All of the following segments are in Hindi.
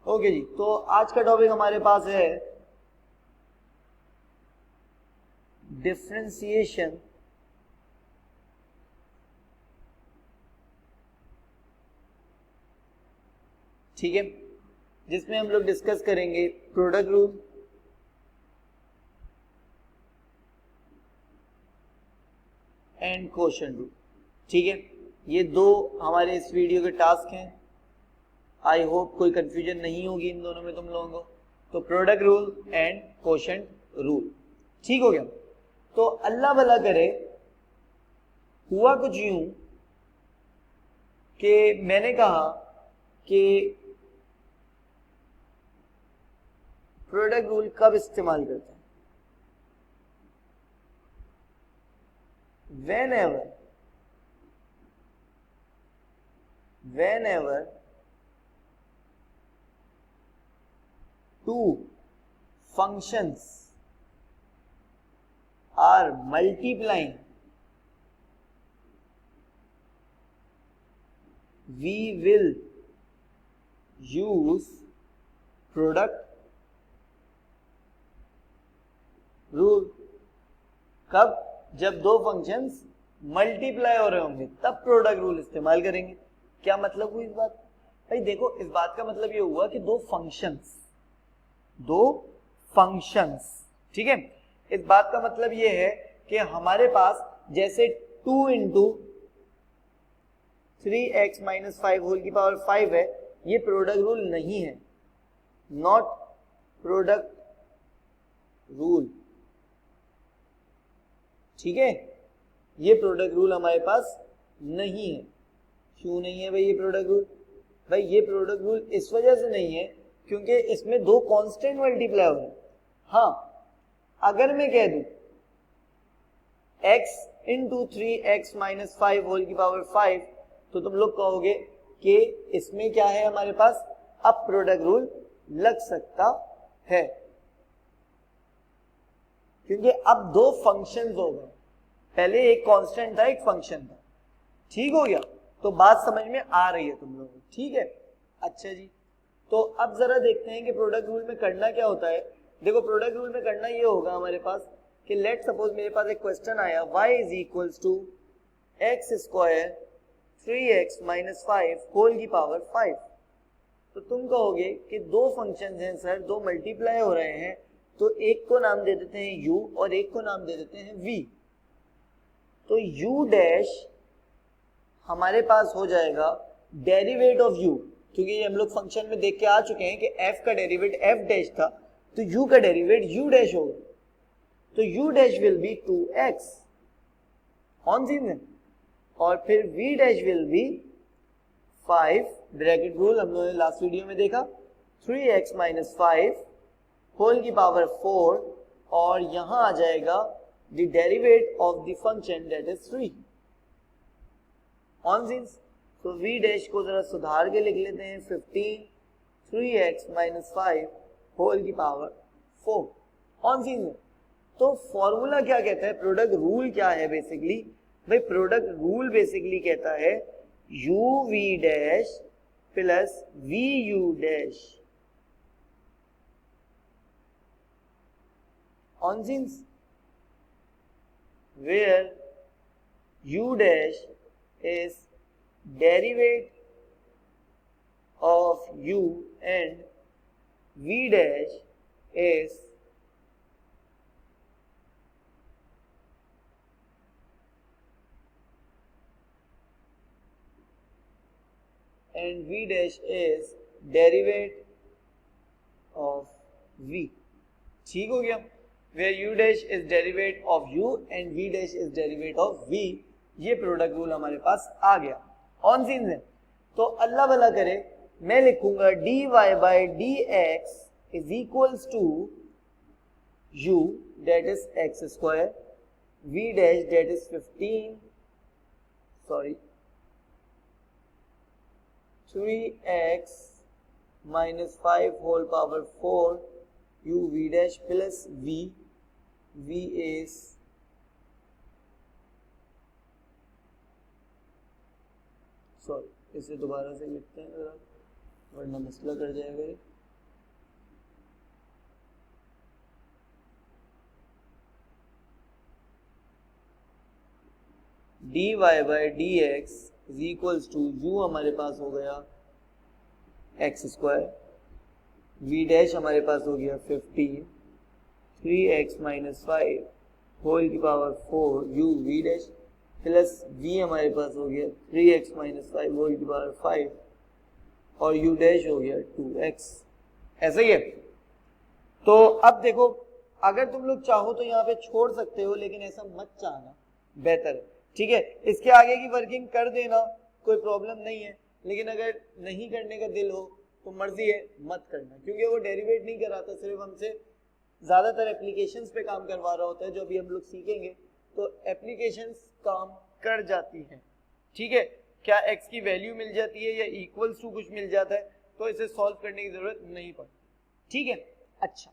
ओके जी, तो आज का टॉपिक हमारे पास है डिफरेंशिएशन ठीक है, जिसमें हम लोग डिस्कस करेंगे product rule, and quotient rule. ठीक है, ये दो हमारे इस वीडियो के टास्क हैं। आई होप कोई कंफ्यूजन नहीं होगी इन दोनों में तुम लोगों को। तो product rule and quotient rule, ठीक हो गया। तो अल्लाह भला करे, हुआ कुछ यूं कि मैंने कहा कि प्रोडक्ट रूल कब इस्तेमाल करते हैं? whenever two functions are multiplying, we will use product rule. कब? जब दो फंक्शंस मल्टीप्लाई हो रहे होंगे तब प्रोडक्ट रूल इस्तेमाल करेंगे। क्या मतलब हुई इस बात? भाई देखो, इस बात का मतलब ये हुआ कि दो फंक्शंस, ठीक है। इस बात का मतलब ये है कि हमारे पास जैसे 2 इंटू 3x माइनस 5 होल की पावर 5 है, ये प्रोडक्ट रूल नहीं है, नॉट प्रोडक्ट रूल, ठीक है। ये प्रोडक्ट रूल हमारे पास नहीं है। क्यों नहीं है भाई ये प्रोडक्ट रूल? भाई ये प्रोडक्ट रूल इस वजह से नहीं है क्योंकि इसमें दो कांस्टेंट मल्टीप्लाई हो रहे हैं। हाँ, अगर मैं कह दूं x into 3x minus 5 whole की पावर 5, तो तुम लोग कहोगे कि इसमें क्या है हमारे पास, अब प्रोडक्ट रूल लग सकता है, क्योंकि अब दो फंक्शंस हो गए। पहले एक कांस्टेंट था, एक फंक्शन था, ठीक हो गया। तो बात समझ में आ रही है तुम लोगों को, ठीक है। अच्छा जी, तो अब जरा देखते हैं कि प्रोडक्ट रूल में करना क्या होता है। देखो, प्रोडक्ट रूल में करना ये होगा हमारे पास कि लेट सपोज मेरे पास एक क्वेश्चन आया, y is equals to X square 3x minus 5 whole की पावर 5। तो तुम कहोगे कि दो फंक्शन हैं सर, दो मल्टीप्लाई हो रहे हैं, तो एक को नाम दे देते हैं u और एक को नाम दे देते हैं v। तो u डैश हमारे पास हो जाएगा डेरिवेट ऑफ u, क्योंकि ये हम लोग फंक्शन में देख के आ चुके हैं कि f का डेरिवेट f डैश था, तो u का डेरिवेट u डैश होगा। तो u dash will be 2x on scene, और फिर v dash will be 5, bracket rule हम लोगों ने लास्ट वीडियो में देखा, 3x माइनस 5 होल की पावर 4, और यहां आ जाएगा the derivative of the function that is 3 on scenes. तो v डैश को जरा सुधार के लिख लेते हैं 15 3x माइनस 5 होल की पावर 4 ऑन सीन्स। तो फॉर्मूला क्या कहता है, प्रोडक्ट रूल क्या है बेसिकली? भाई प्रोडक्ट रूल बेसिकली कहता है u v dash plus v u dash on scenes, where u dash is derivative of u and v dash is derivative of v। ठीक हो गया, where u dash is derivative of u and v dash is derivative of v। ये प्रोडक्ट रूल हमारे पास आ गया ऑन सीन है। तो अल्लाह भला करे, मैं लिखूंगा dy by dx is equals to u date is X square, v dash date is 15 3x minus 5 whole power 4 u v dash plus v is इसे दोबारा से लिखते हैं जरा, वरना मसला कर जाएगा ये। D Y by D X is equals to U हमारे पास हो गया एक्स स्क्वायर, वी डैश हमारे पास हो गया 15, 3x माइनस 5 होल की power 4 U V dash plus v हमारे पास हो गया 3x माइनस 5 होल की पावर 5 और u डैश हो गया 2x। ऐसा ही है। तो अब देखो, अगर तुम लोग चाहो तो यहाँ पे छोड़ सकते हो, लेकिन ऐसा मत चाहना, बेहतर है। ठीक है, इसके आगे की वर्किंग कर देना, कोई प्रॉब्लम नहीं है, लेकिन अगर नहीं करने का दिल हो तो मर्जी है, मत करना, क्योंकि वो डेरिवेट नहीं कराता, सिर्फ हमसे ज्यादातर एप्लीकेशंस पे काम करवा रहा होता है, जो अभी हम लोग सीखेंगे। तो एप्लीकेशंस काम कर जाती हैं। ठीक है, क्या x की वैल्यू मिल जाती है या इक्वल्स टू कुछ मिल जाता है, तो इसे सॉल्व करने की जरूरत नहीं पड़ती। ठीक है, अच्छा,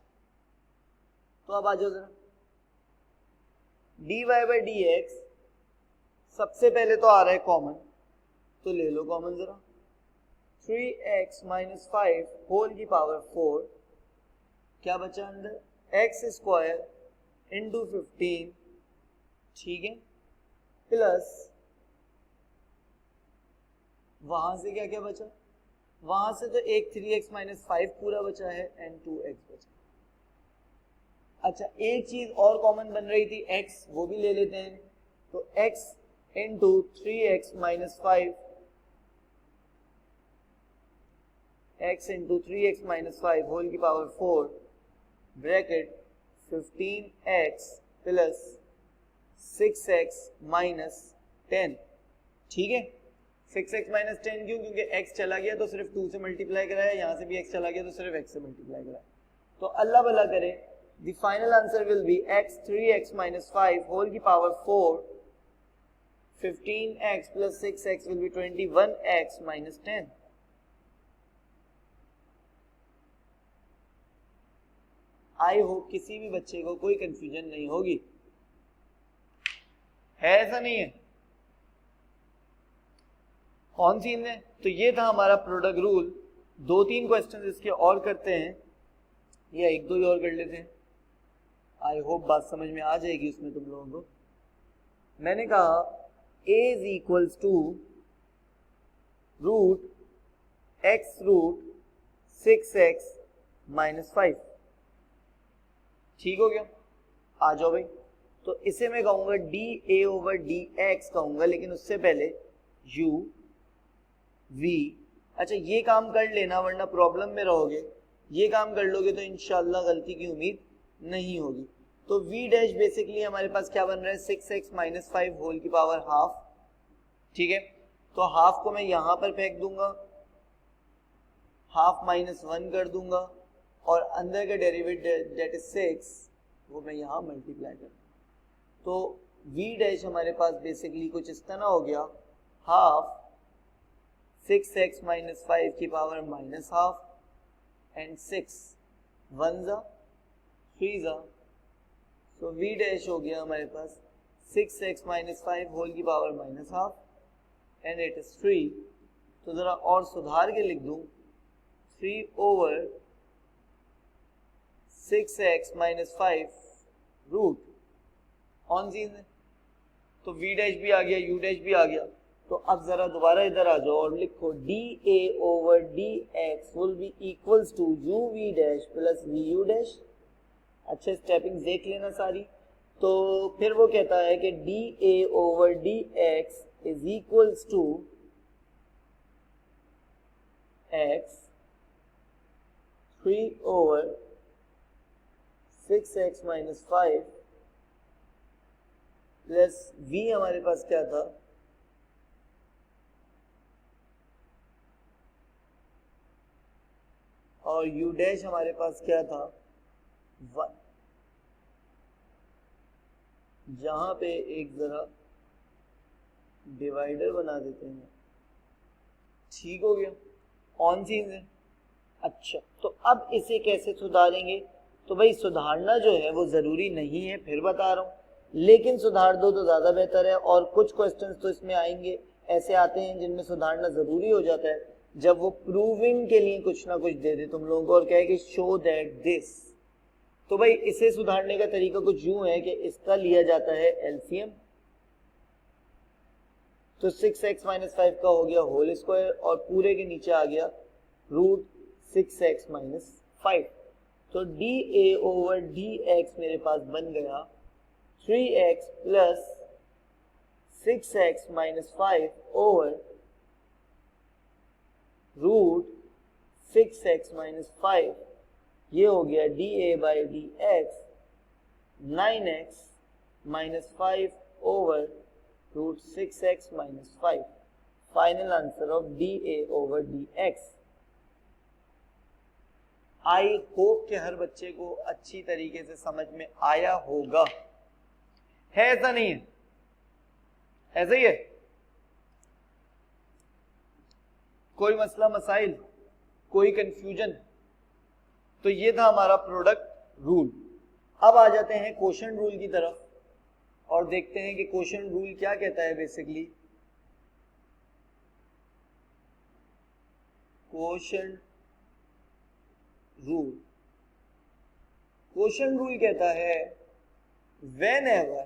तो अब आ जाओ जरा, dy बाई डी एक्स सबसे पहले तो आ रहा है कॉमन, तो ले लो कॉमन जरा, 3x माइनस 5 होल की पावर 4, क्या बचा अंदर, एक्स स्क्वायर इंटू 15, ठीक है, प्लस वहां से क्या क्या बचा, वहां से तो एक 3x माइनस 5 पूरा बचा है एंड 2x बचा। अच्छा, एक चीज और कॉमन बन रही थी x, वो भी ले लेते हैं, तो x into 3x minus 5, x into 3x minus 5 whole की power 4 bracket 15x plus 6x minus 10। ठीक है, 6x माइनस 10 क्यों, क्योंकि x चला गया तो सिर्फ 2 से मल्टीप्लाई कराया, यहाँ से भी x चला गया तो सिर्फ x से मल्टीप्लाई कराया। तो अल्लाह भला करे, the final answer will be x 3x minus 5 whole की power 4, 15x plus 6x will be 21x minus 10। I hope किसी भी बच्चे को कोई कंफ्यूजन नहीं होगी, है ऐसा नहीं है? कौन सी है? तो ये था हमारा प्रोडक्ट रूल। 2-3 क्वेश्चन इसके और करते हैं या 1-2 ही और कर लेते हैं, आई होप बात समझ में आ जाएगी उसमें तुम लोगों को। मैंने कहा a is equals to root x root 6x minus 5। ठीक हो गया, आ जाओ भाई। तो इसे मैं कहूंगा D A over D x कहूंगा, लेकिन उससे पहले यू वी। अच्छा, ये काम कर लेना वरना प्रॉब्लम में रहोगे, ये काम कर लोगे तो इंशाल्लाह गलती की उम्मीद नहीं होगी। तो v डैश बेसिकली हमारे पास क्या बन रहा है, 6x माइनस 5 होल की पावर हाफ। ठीक है, तो हाफ को मैं यहां पर फेंक दूंगा, हाफ माइनस 1 कर दूंगा, और अंदर का डेरिवेटिव दैट इज 6 वो मैं यहां मल्टीप्लाई कर दूंगा। तो v डैश हमारे पास बेसिकली कुछ इस तरह हो गया, हाफ 6x माइनस 5 की पावर माइनस हाफ एंड 6 1 जा 3 जा, तो v डैश हो गया हमारे पास 6x माइनस 5 होल की power minus half and it is 3। तो जरा और सुधार के लिख दूं, 3 over 6x minus 5 root on scene है, तो v डैश भी आ गया, u डैश भी आ गया। तो अब जरा दोबारा इधर आ जाओ और लिखो D A over D X will be equals to U V dash plus V U dash. अच्छे स्टेपिंग देख लेना सारी। तो फिर वो कहता है कि D A over D X is equals to X 3 over 6x minus 5 plus v हमारे पास क्या था, और u डैश हमारे पास क्या था 1। जहां पे एक जरा डिवाइडर बना देते हैं, ठीक हो गया, ऑन चीज है। अच्छा, तो अब इसे कैसे सुधारेंगे? तो भाई सुधारना जो है वो जरूरी नहीं है, फिर बता रहा हूं, लेकिन सुधार दो तो ज्यादा बेहतर है। और कुछ क्वेश्चंस तो इसमें आएंगे, ऐसे आते हैं जिनमें सुधारना जरूरी हो जाता है, जब वो प्रूविंग के लिए कुछ ना कुछ दे दे तुम लोगों को और कहे कि शो दैट दिस। तो भाई इसे सुधारने का तरीका कुछ यूं है कि इसका लिया जाता है एलसीएम, तो 6x माइनस 5 का हो गया होल स्क्वायर और पूरे के नीचे आ गया रूट 6x माइनस 5। तो dA ओवर dx मेरे पास बन गया 3x plus 6x minus 5 over root 6x minus 5। ये हो गया dA by dx 9x minus 5 over root 6x minus 5। Final answer of dA over dx। I hope कि हर बच्चे को अच्छी तरीके से समझ में आया होगा। है ऐसा नहीं है? ऐसा ही है? कोई मसला मसाइल, कोई कंफ्यूजन? तो ये था हमारा प्रोडक्ट रूल। अब आ जाते हैं क्वोशंट रूल की तरफ और देखते हैं कि क्वोशंट रूल क्या कहता है। बेसिकली क्वोशंट रूल कहता है whenever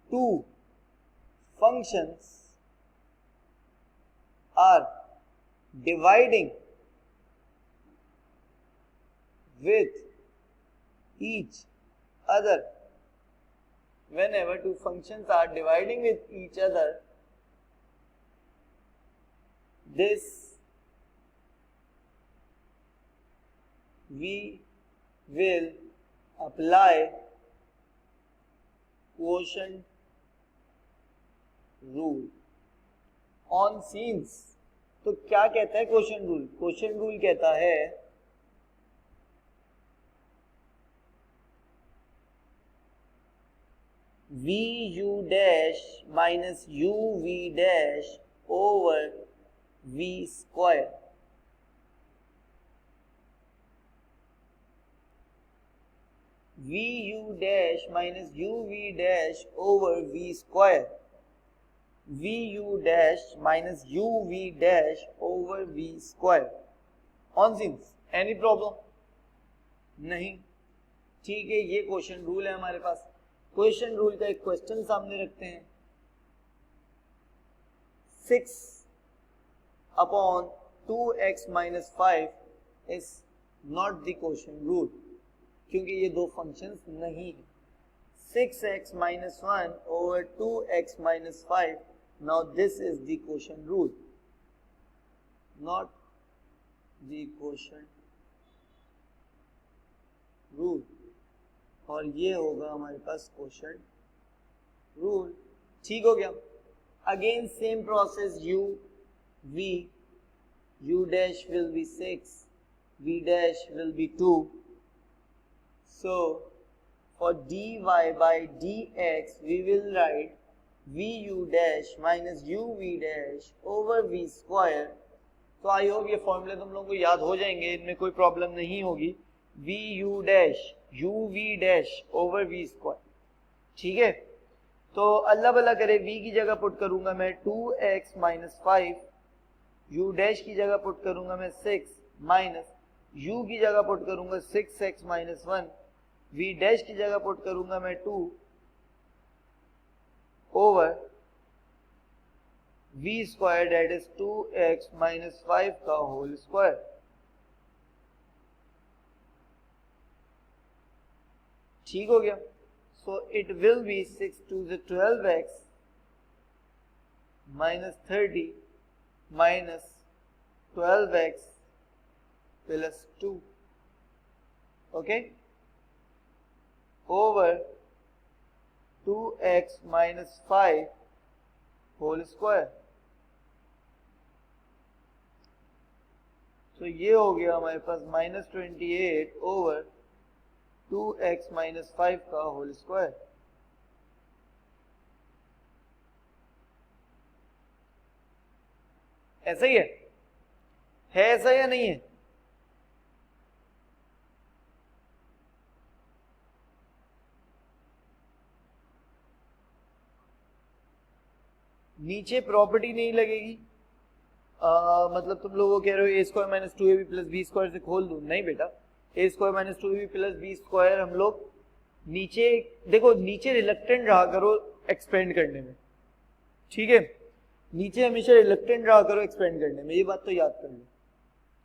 two functions are dividing with each other, whenever two functions are dividing with each other, this we will apply quotient rule on scenes। तो क्या कहता है क्वोशंट रूल? क्वोशंट रूल कहता है vu dash minus uv dash over v square। vu dash minus uv dash over v square। vu dash minus uv dash over v square on scenes। Any problem? नहीं। ठीक है, ये क्वेश्चन रूल है हमारे पास। क्वेश्चन रूल का एक क्वेश्चन सामने रखते हैं। 6 upon 2x minus 5 is not the question rule, क्योंकि ये दो फंक्शंस नहीं है। 6x minus 1 over 2x minus 5, now this is the question rule, not the question rule. और ये होगा हमारे पास क्वोशंट रूल। ठीक हो गया। Again same process, u dash will be 6, v dash will be 2। so for dy by dx we will write vu dash minus uv dash over v square। तो आई होप ये फॉर्मूले तुम लोगों को याद हो जाएंगे, इनमें कोई प्रॉब्लम नहीं होगी। vu dash uv dash over v square। ठीक है, तो अल्लाह भला करे v की जगह पुट करूंगा मैं 2x माइनस 5, u डैश की जगह पुट करूंगा मैं 6 माइनस u की जगह पुट करूंगा 6x माइनस 1, v डैश की जगह पुट करूंगा मैं 2 over v square that is 2x minus 5 का होल स्क्वायर। ठीक हो गया। So it will be 6 to the 12x minus 30 minus 12x plus 2, okay, over 2x minus 5 whole square. तो ये हो गया हमारे पास माइनस 28 ओवर 2x माइनस 5 का होल स्क्वायर। ऐसा ही है ऐसा या नहीं है? नीचे प्रॉपर्टी नहीं लगेगी? मतलब तुम लोगों कह रहे हो A square minus 2ab plus B square से खोल दूं? नहीं बेटा, A square minus 2ab plus B square हम लोग नीचे देखो, नीचे रिलक्टेंट रहा करो एक्सपेंड करने में। ठीक है, नीचे हमेशा रिलक्टेंट रहा करो एक्सपेंड करने में, ये बात तो याद कर लो।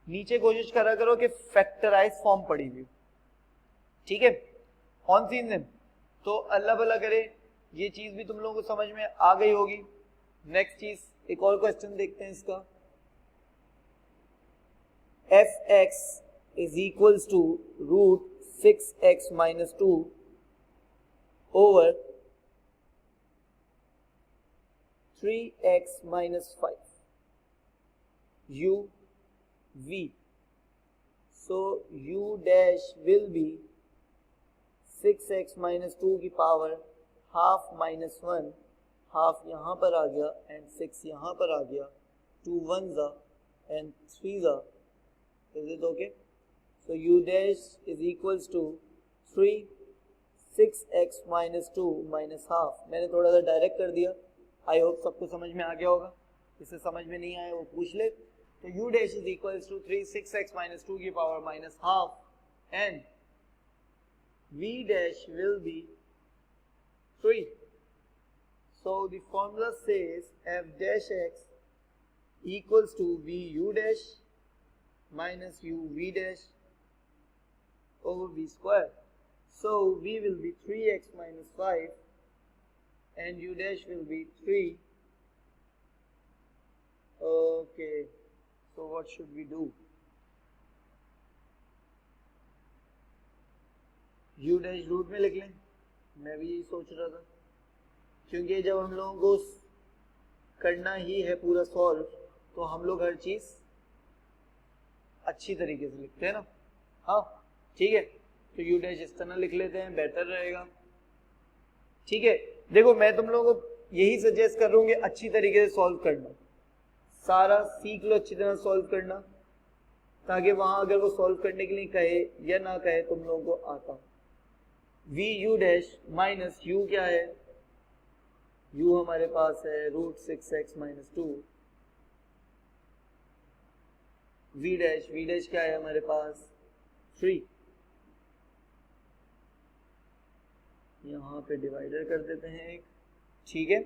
नीचे कोशिश करा करो कि फैक्टराइज फॉर्म पड़ी हुई, ठीक है, ऑन सीन में। तो अल्लाह भला करे ये चीज भी तुम लोगों को समझ में आ गई होगी। नेक्स्ट चीज, एक और क्वेश्चन देखते हैं इसका। fx is equals to root 6x minus 2 over 3x minus 5 u v. So u dash will be 6x minus 2 की पावर हाफ माइनस 1, हाफ यहाँ पर आ गया एंड 6 यहाँ पर आ गया, 2 1 जा एंड 3 जा, is it okay? So u dash is equals to 3 6x minus 2 minus half. मैंने थोड़ा सा डायरेक्ट कर दिया, आई होप सबको समझ में आ गया होगा। जिसे समझ में नहीं आया वो पूछ ले। तो u dash is equals to 3 6x minus 2 की power minus half and v dash will be 3. So the formula says f dash x equals to v u dash minus u v dash over v square. So v will be 3x minus 5 and u dash will be 3. Okay, so what should we do? u dash root में लिख लें, मैं भी यही सोच रहा था, क्योंकि जब हम लोगों को करना ही है पूरा सॉल्व तो हम लोग हर चीज अच्छी तरीके से लिखते हैं ना। हाँ ठीक है, तो u डैश इस तरह लिख लेते हैं, बेटर रहेगा। ठीक है, देखो मैं तुम लोगों को यही सजेस्ट कर रहा हूँ कि अच्छी तरीके से सॉल्व करना, सारा सीख लो अच्छी तरह सॉल्व करना, ताकि वहां अगर वो सॉल्व करने के लिए कहे या ना कहे तुम लोगों को आता। v u dash minus u क्या है, u हमारे पास है root 6x minus 2, v dash क्या है हमारे पास 3, यहाँ पे डिवाइडर कर देते हैं एक। ठीक है,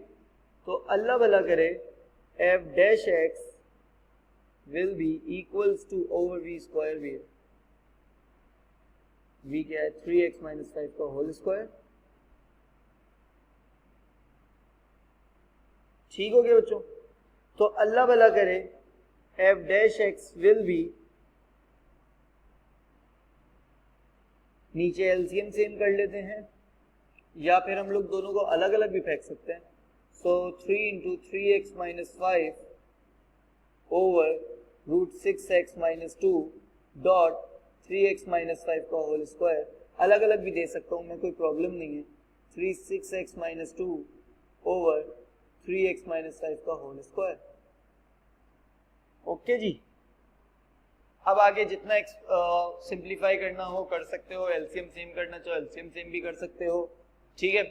तो अल्लाह भला करे f dash x will be equals to over v square v, v क्या है 3x माइनस 5 का होल स्क्वायर। ठीक हो गया बच्चों, तो अल्लाह भला करे f dash x will be, नीचे एलसीएम सेम कर लेते हैं या फिर हम लोग दोनों को अलग अलग भी फेंक सकते हैं। So 3 into 3x minus 5 over root 6x minus 2 dot 3x minus 5 का होल स्क्वायर, अलग अलग भी दे सकता हूँ मैं, कोई प्रॉब्लम नहीं है। 3 6x minus 2 over 3x minus 5 का होल स्क्वायर। ओके जी, अब आगे जितना सिंप्लीफाई करना हो कर सकते हो, एलसीएम सेम करना चाहो एलसीएम सेम भी कर सकते हो। ठीक है,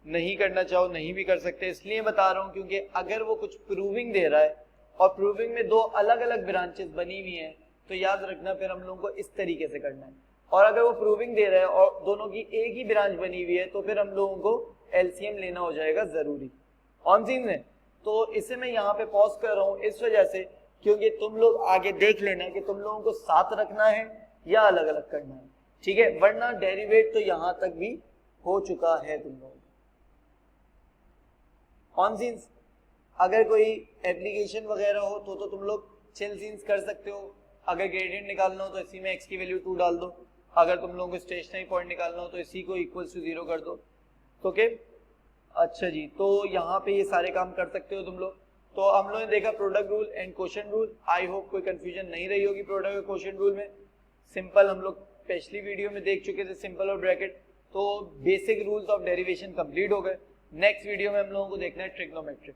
नहीं करना चाहो नहीं भी कर सकते, इसलिए बता रहा हूँ क्योंकि अगर वो कुछ प्रूविंग दे रहा है और प्रूविंग में दो अलग अलग ब्रांचेस बनी हुई हैं तो याद रखना फिर हम लोगों को इस तरीके से करना है। और अगर वो प्रूविंग दे रहा है और दोनों की एक ही ब्रांच बनी हुई है तो फिर हम लोगों को एलसीएम लेना हो जाएगा जरूरी ऑन सीन में। तो इसे मैं यहाँ पे पॉज कर रहा हूँ इस वजह से क्योंकि तुम लोग आगे देख लेना कि तुम लोगों को साथ रखना है या अलग अलग करना है। ठीक है, वरना डेरिवेट तो यहां तक भी हो चुका है तुम लोगों ऑन सीन्स। अगर कोई एप्लीकेशन वगैरह हो तो तुम लोग चिल सीन्स कर सकते हो। अगर ग्रेडियंट निकालना हो तो इसी में x की वैल्यू 2 डाल दो, अगर तुम लोगों को स्टेशनरी पॉइंट निकालना हो तो इसी को इक्वल्स टू 0 कर दो। ओके अच्छा जी, तो यहाँ पे ये सारे काम कर सकते हो तुम लोग। तो हम लोगों ने देखा product rule and quotient rule, I hope कोई कंफ्यूजन नहीं रही होगी प्रोडक्ट और क्वोशिएंट रूल में। सिंपल हम लोग पिछली वीडियो में देख चुके थे, सिंपल और ब्रैकेट, तो basic rules of derivation complete हो गए। नेक्स्ट वीडियो में हम लोगों को देखना है ट्रिग्नोमेट्रिक।